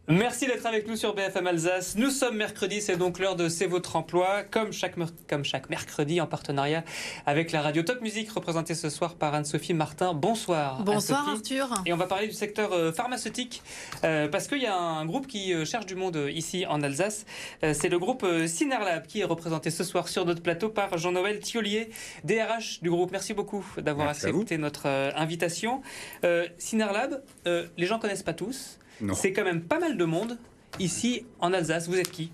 Merci d'être avec nous sur BFM Alsace. Nous sommes mercredi, c'est donc l'heure de C'est votre emploi, comme chaque mercredi en partenariat avec la radio Top Music, représentée ce soir par Anne-Sophie Martin. Bonsoir. Bonsoir Anne-Sophie. Arthur. Et on va parler du secteur pharmaceutique, parce qu'il y a un groupe qui cherche du monde ici en Alsace. C'est le groupe Synerlab qui est représenté ce soir sur notre plateau par Jean-Noël Thiollier, DRH du groupe. Merci beaucoup d'avoir accepté notre invitation. Synerlab, les gens ne connaissent pas tous. C'est quand même pas mal de monde ici en Alsace. Vous êtes qui ?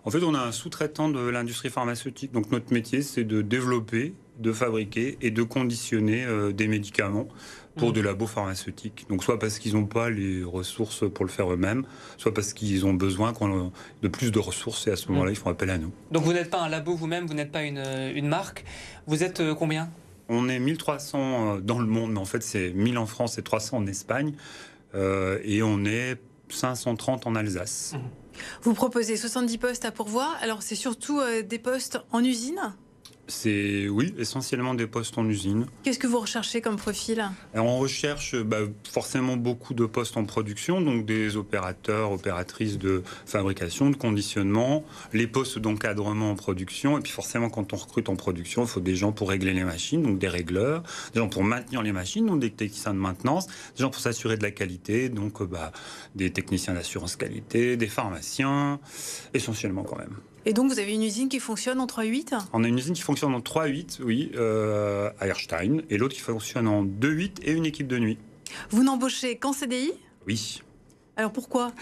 En fait, on a un sous-traitant de l'industrie pharmaceutique. Donc notre métier, c'est de développer, de fabriquer et de conditionner des médicaments pour des labos pharmaceutiques. Donc soit parce qu'ils n'ont pas les ressources pour le faire eux-mêmes, soit parce qu'ils ont besoin de plus de ressources et à ce moment-là, ils font appel à nous. Donc vous n'êtes pas un labo vous-même, vous n'êtes pas une marque. Vous êtes combien ? On est 1300 dans le monde, mais en fait c'est 1000 en France et 300 en Espagne. Et on est 530 en Alsace. Vous proposez 70 postes à pourvoir. Alors c'est surtout des postes en usine ? C'est, oui, essentiellement des postes en usine. Qu'est-ce que vous recherchez comme profil ? Alors, on recherche forcément beaucoup de postes en production, donc des opérateurs, opératrices de fabrication, de conditionnement, les postes d'encadrement en production, et puis forcément quand on recrute en production, il faut des gens pour régler les machines, donc des régleurs, des gens pour maintenir les machines, donc des techniciens de maintenance, des gens pour s'assurer de la qualité, donc des techniciens d'assurance qualité, des pharmaciens, essentiellement quand même. Et donc vous avez une usine qui fonctionne en 3/8 ? On a une usine qui fonctionne en 3/8, oui, à Erstein, et l'autre qui fonctionne en 2/8 et une équipe de nuit. Vous n'embauchez qu'en CDI ? Oui. Alors pourquoi ?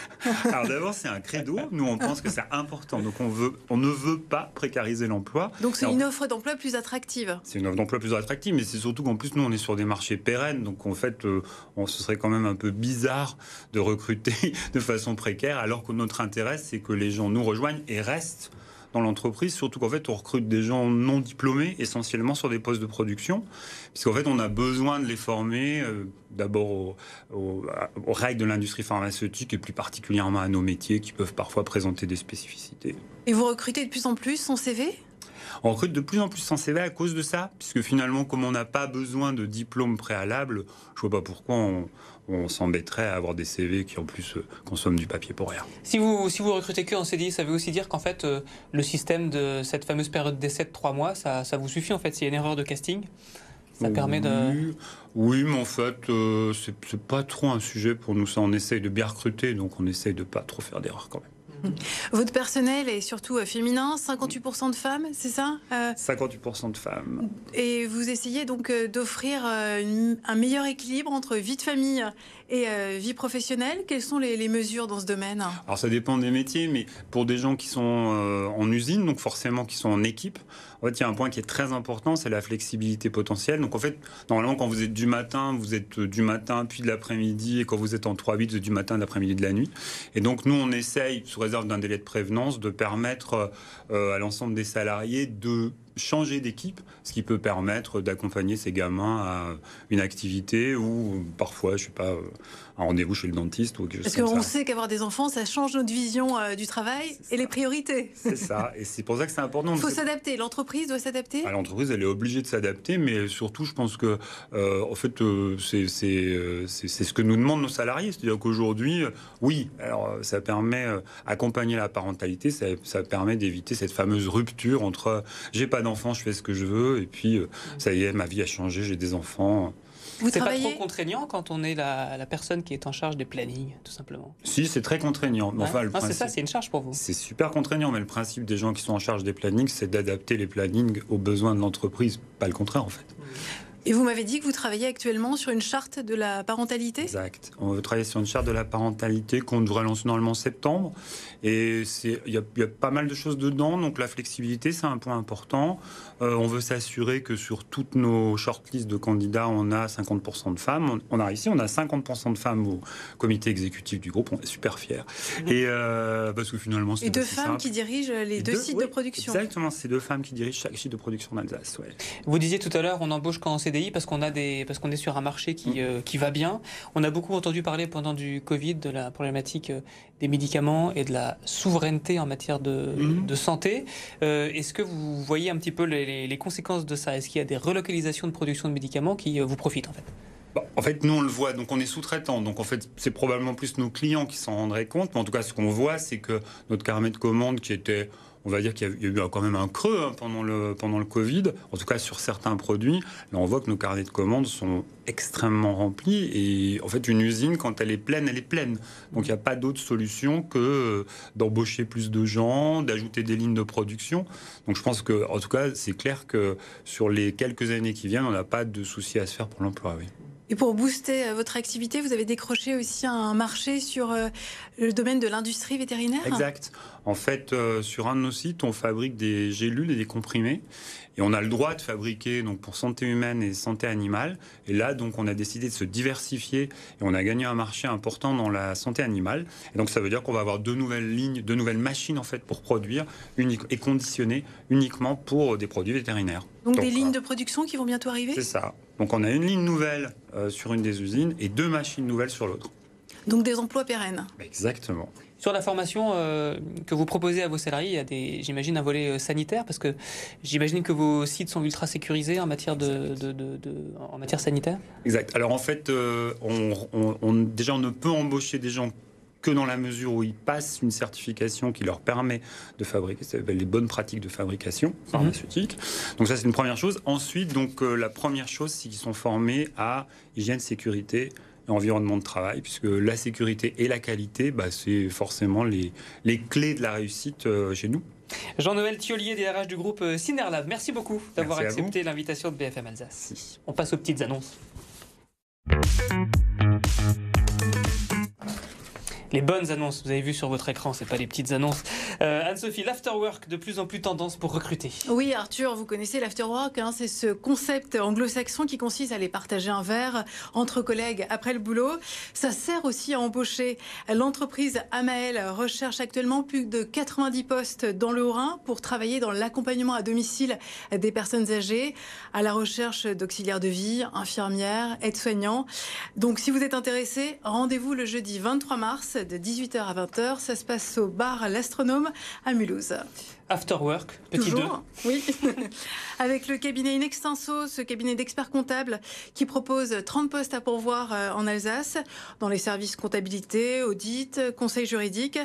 Alors d'abord, c'est un credo. Nous, on pense que c'est important. Donc on ne veut pas précariser l'emploi. Donc c'est une offre d'emploi plus attractive. C'est une offre d'emploi plus attractive, mais c'est surtout qu'en plus, nous, on est sur des marchés pérennes. Donc en fait, ce serait quand même un peu bizarre de recruter de façon précaire, alors que notre intérêt, c'est que les gens nous rejoignent et restent dans l'entreprise, surtout qu'en fait on recrute des gens non diplômés essentiellement sur des postes de production, puisqu'en fait on a besoin de les former d'abord aux règles de l'industrie pharmaceutique et plus particulièrement à nos métiers qui peuvent parfois présenter des spécificités. Et vous recrutez de plus en plus sans CV ? On recrute de plus en plus sans CV à cause de ça, puisque finalement, comme on n'a pas besoin de diplôme préalable, je vois pas pourquoi on s'embêterait à avoir des CV qui en plus consomment du papier pour rien. Si vous recrutez que en CDI, ça veut aussi dire qu'en fait le système de cette fameuse période d'essai de 3 mois, ça vous suffit en fait s'il y a une erreur de casting ? Ça permet de... Oui, mais en fait, c'est pas trop un sujet pour nous. Ça, on essaye de bien recruter, donc on essaye de pas trop faire d'erreurs quand même. Votre personnel est surtout féminin, 58% de femmes, c'est ça ? 58% de femmes. Et vous essayez donc d'offrir un meilleur équilibre entre vie de famille et vie professionnelle. Quelles sont les mesures dans ce domaine ? Alors ça dépend des métiers, mais pour des gens qui sont en usine, donc forcément qui sont en équipe, en fait il y a un point qui est très important, c'est la flexibilité potentielle. Donc en fait, normalement quand vous êtes du matin puis de l'après-midi, et quand vous êtes en 3/8, vous êtes du matin, de l'après-midi, de la nuit. Et donc nous on essaye, sous réserve d'un délai de prévenance, de permettre à l'ensemble des salariés de changer d'équipe, ce qui peut permettre d'accompagner ces gamins à une activité ou parfois, je sais pas, un rendez-vous chez le dentiste ou quelque chose comme ça. Parce qu'on sait qu'avoir des enfants, ça change notre vision du travail et les priorités. C'est ça, et c'est pour ça que c'est important. Il faut s'adapter, l'entreprise doit s'adapter. L'entreprise, elle est obligée de s'adapter, mais surtout, je pense que, en fait, c'est ce que nous demandent nos salariés. C'est-à-dire qu'aujourd'hui, oui, alors ça permet d'accompagner la parentalité, ça permet d'éviter cette fameuse rupture entre j'ai pas d'enfants, je fais ce que je veux, et puis ça y est, ma vie a changé, j'ai des enfants. C'est pas trop contraignant quand on est la personne qui est en charge des plannings, tout simplement ? Si, c'est très contraignant. Ouais. Enfin, C'est ça, c'est une charge pour vous. C'est super contraignant, mais le principe des gens qui sont en charge des plannings, c'est d'adapter les plannings aux besoins de l'entreprise, pas le contraire en fait. Et vous m'avez dit que vous travaillez actuellement sur une charte de la parentalité ? Exact. On veut travailler sur une charte de la parentalité qu'on devrait lancer normalement en septembre. Et il y a pas mal de choses dedans. Donc la flexibilité, c'est un point important. On veut s'assurer que sur toutes nos shortlists de candidats, on a 50% de femmes. On a 50% de femmes au comité exécutif du groupe. On est super fiers. Et parce que finalement, c'est 2 femmes qui dirigent les 2 sites de production. Exactement, c'est 2 femmes qui dirigent chaque site de production d'Alsace. Ouais. Vous disiez tout à l'heure, on embauche quand on CDI parce qu'on est sur un marché qui va bien. On a beaucoup entendu parler pendant du Covid de la problématique des médicaments et de la souveraineté en matière de santé. Est-ce que vous voyez un petit peu les conséquences de ça ? Est-ce qu'il y a des relocalisations de production de médicaments qui vous profitent en fait ? En fait, nous, on le voit, donc on est sous-traitant. Donc, en fait, c'est probablement plus nos clients qui s'en rendraient compte. Mais en tout cas, ce qu'on voit, c'est que notre carnet de commandes qui était... On va dire qu'il y a eu quand même un creux pendant le Covid, en tout cas sur certains produits. Là, on voit que nos carnets de commandes sont extrêmement remplis. Et en fait, une usine, quand elle est pleine, elle est pleine. Donc, il n'y a pas d'autre solution que d'embaucher plus de gens, d'ajouter des lignes de production. Donc, je pense que, en tout cas, c'est clair que sur les quelques années qui viennent, on n'a pas de souci à se faire pour l'emploi, oui. Et pour booster votre activité, vous avez décroché aussi un marché sur le domaine de l'industrie vétérinaire ? Exact. En fait, sur un de nos sites, on fabrique des gélules et des comprimés. Et on a le droit de fabriquer donc, pour santé humaine et santé animale. Et là, donc, on a décidé de se diversifier et on a gagné un marché important dans la santé animale. Et donc, ça veut dire qu'on va avoir 2 nouvelles lignes, 2 nouvelles machines en fait, pour produire et conditionner uniquement pour des produits vétérinaires. Donc des lignes de production qui vont bientôt arriver ? C'est ça. Donc, on a une ligne nouvelle sur une des usines et 2 machines nouvelles sur l'autre. Donc des emplois pérennes. Exactement. Sur la formation que vous proposez à vos salariés, il y a j'imagine un volet sanitaire, parce que j'imagine que vos sites sont ultra sécurisés en matière, en matière sanitaire. Exact. Alors en fait, déjà on ne peut embaucher des gens que dans la mesure où ils passent une certification qui leur permet de fabriquer, ça s'appelle les bonnes pratiques de fabrication pharmaceutique. Donc ça c'est une première chose. Ensuite, donc la première chose, c'est qu'ils sont formés à hygiène, sécurité et environnement de travail, puisque la sécurité et la qualité, c'est forcément les clés de la réussite chez nous. Jean-Noël Thiollier, DRH du groupe Synerlab, merci beaucoup d'avoir accepté l'invitation de BFM Alsace. Merci. On passe aux petites annonces. Les bonnes annonces, vous avez vu sur votre écran, c'est pas les petites annonces. Anne-Sophie, l'afterwork, de plus en plus tendance pour recruter. Oui, Arthur, vous connaissez l'afterwork, c'est ce concept anglo-saxon qui consiste à aller partager un verre entre collègues après le boulot. Ça sert aussi à embaucher. L'entreprise Amael recherche actuellement plus de 90 postes dans le Haut-Rhin pour travailler dans l'accompagnement à domicile des personnes âgées, à la recherche d'auxiliaires de vie, infirmières, aides-soignants. Donc si vous êtes intéressé, rendez-vous le jeudi 23 mars de 18h à 20h. Ça se passe au bar L'Astronome à Mulhouse. After Work, petit 2. Oui. Avec le cabinet Inextenso, ce cabinet d'experts comptables qui propose 30 postes à pourvoir en Alsace, dans les services comptabilité, audit, conseil juridique.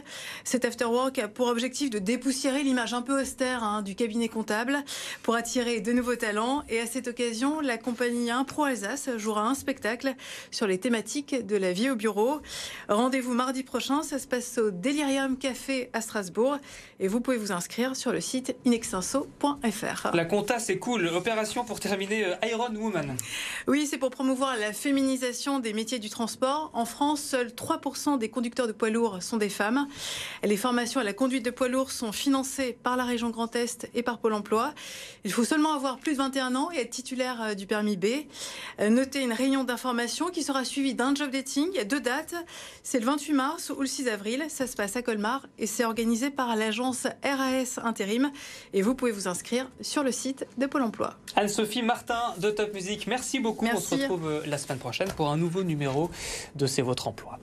Cet After Work a pour objectif de dépoussiérer l'image un peu austère du cabinet comptable pour attirer de nouveaux talents. Et à cette occasion, la compagnie Impro Alsace jouera un spectacle sur les thématiques de la vie au bureau. Rendez-vous mardi prochain, ça se passe au Delirium Café à Strasbourg et vous pouvez vous inscrire sur le site inextenso.fr. La compta, c'est cool. Opération pour terminer Iron Woman. Oui, c'est pour promouvoir la féminisation des métiers du transport. En France, seuls 3% des conducteurs de poids lourds sont des femmes. Les formations à la conduite de poids lourds sont financées par la région Grand Est et par Pôle emploi. Il faut seulement avoir plus de 21 ans et être titulaire du permis B. Notez une réunion d'information qui sera suivie d'un job dating. Il y a 2 dates. C'est le 28 mars ou le 6 avril. Ça se passe à Colmar et c'est organisé par l'agence RAS Intérim. Et vous pouvez vous inscrire sur le site de Pôle emploi. Anne-Sophie Martin de Top Music, merci beaucoup. Merci. On se retrouve la semaine prochaine pour un nouveau numéro de C'est votre emploi.